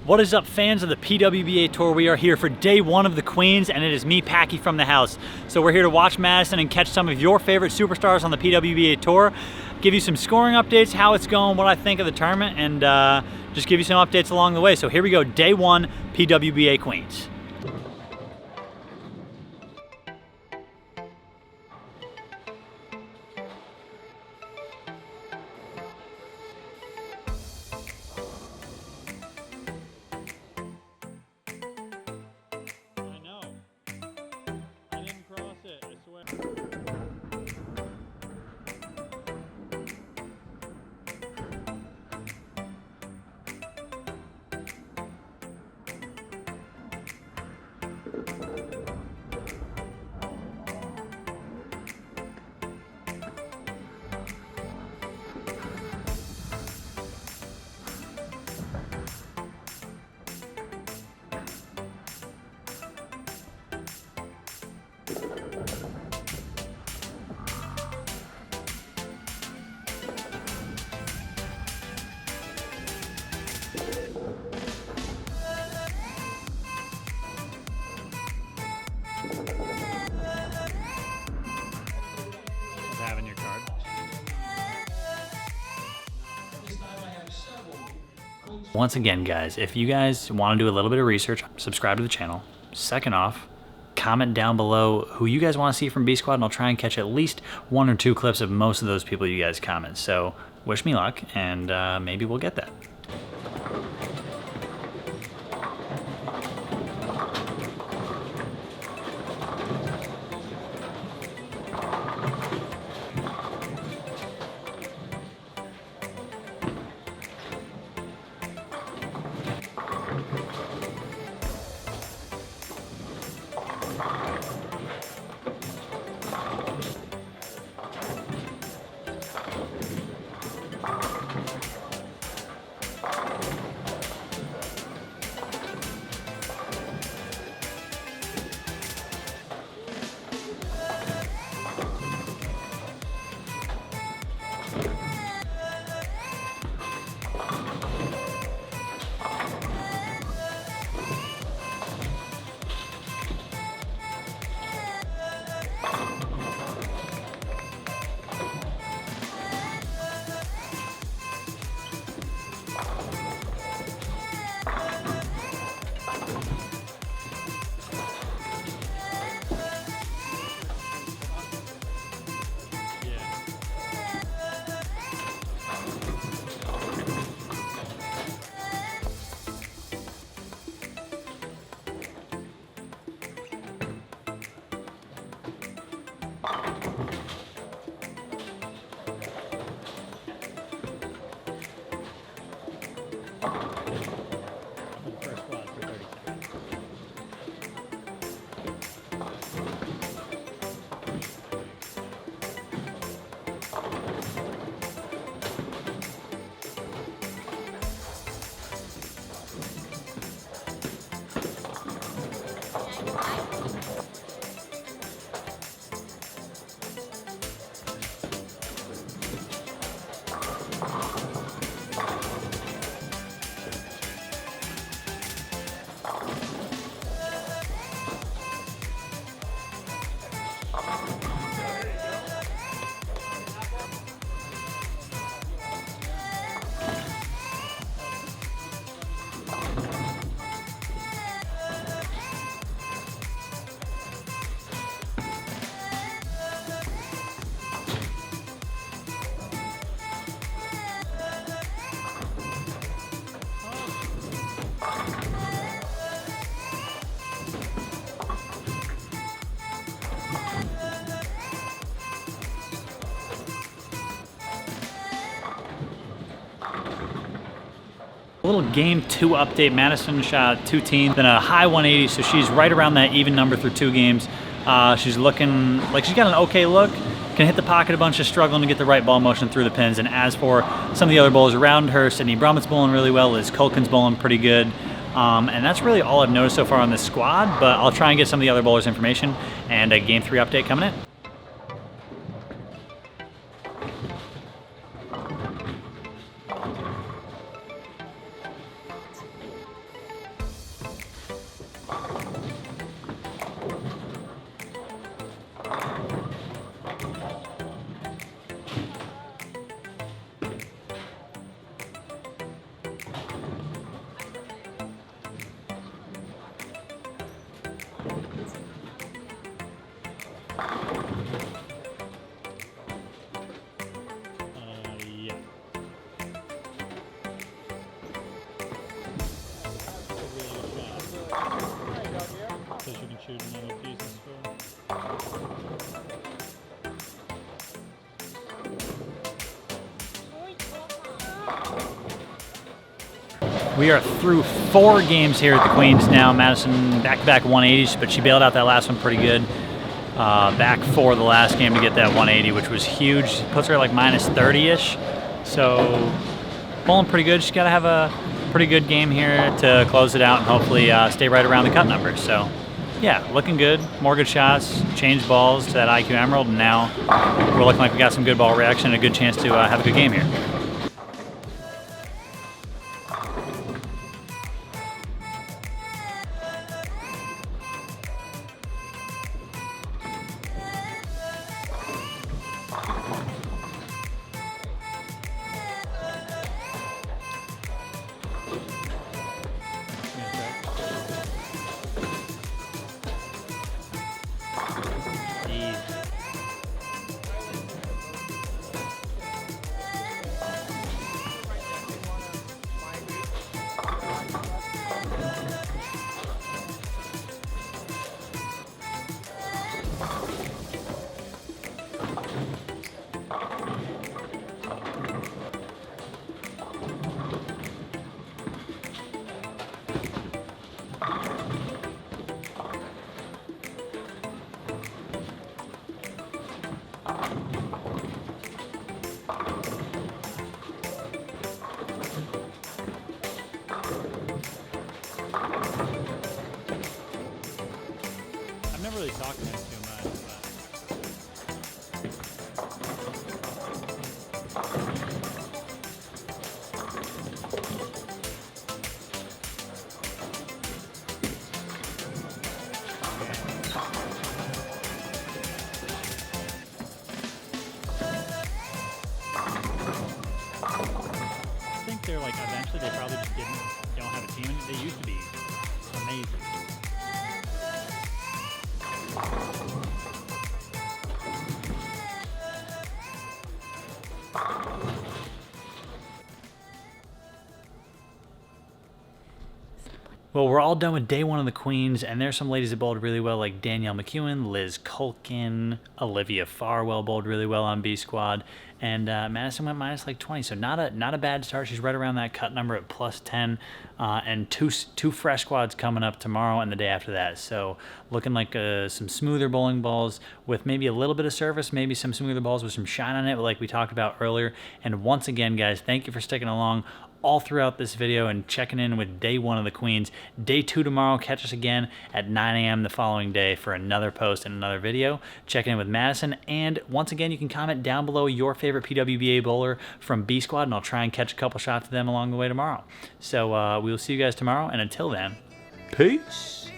What is up, fans of the PWBA Tour? We are here for day one of the Queens, and it is me, Packy, from the house. So we're here to watch Madison and catch some of your favorite superstars on the PWBA Tour, give you some scoring updates, how it's going, what I think of the tournament, and just give you some updates along the way. So here we go, day one, PWBA Queens. Having your card. Once again, guys, if you guys want to do a little bit of research, subscribe to the channel. Second off, comment down below who you guys want to see from B Squad, and I'll try and catch at least 1 or 2 clips of most of those people you guys comment. So wish me luck, and maybe we'll get that. A little game 2 update. Madison shot 210, then a high 180, so she's right around that even number through 2 games. She's looking like she's got an okay look, can hit the pocket a bunch, just struggling to get the right ball motion through the pins. And as for some of the other bowlers around her, Sydney Brummets bowling really well, Liz Culkin's bowling pretty good. And that's really all I've noticed so far on this squad, but I'll try and get some of the other bowlers' information and a game 3 update coming in. shoot another decent score. We are through 4 games here at the Queens now. Madison back-to-back 180s, but she bailed out that last one pretty good. Back for the last game to get that 180, which was huge. Puts her at like minus 30-ish. So bowling pretty good. She's got to have a pretty good game here to close it out and hopefully stay right around the cut numbers. So yeah, looking good. More good shots, changed balls to that IQ Emerald, and now we're looking like we got some good ball reaction and a good chance to have a good game here. I've never really talked to him too much, I think they're like eventually they probably just don't have a team. They used to be amazing. Well, we're all done with day 1 of the Queens, and there's some ladies that bowled really well, like Danielle McEwen, Liz Culkin, Olivia Farwell bowled really well on B squad, and Madison went minus like 20, so not a bad start. She's right around that cut number at plus 10, and two fresh squads coming up tomorrow and the day after that. So looking like some smoother bowling balls with maybe a little bit of surface, maybe some smoother balls with some shine on it, like we talked about earlier. And once again, guys, thank you for sticking along all throughout this video and checking in with day 1 of the Queens. Day 2 tomorrow. Catch us again at 9 a.m. the following day for another post and another video. Checking in with Madison. And once again, you can comment down below your favorite PWBA bowler from B Squad, and I'll try and catch a couple shots of them along the way tomorrow. So we will see you guys tomorrow, and until then, peace.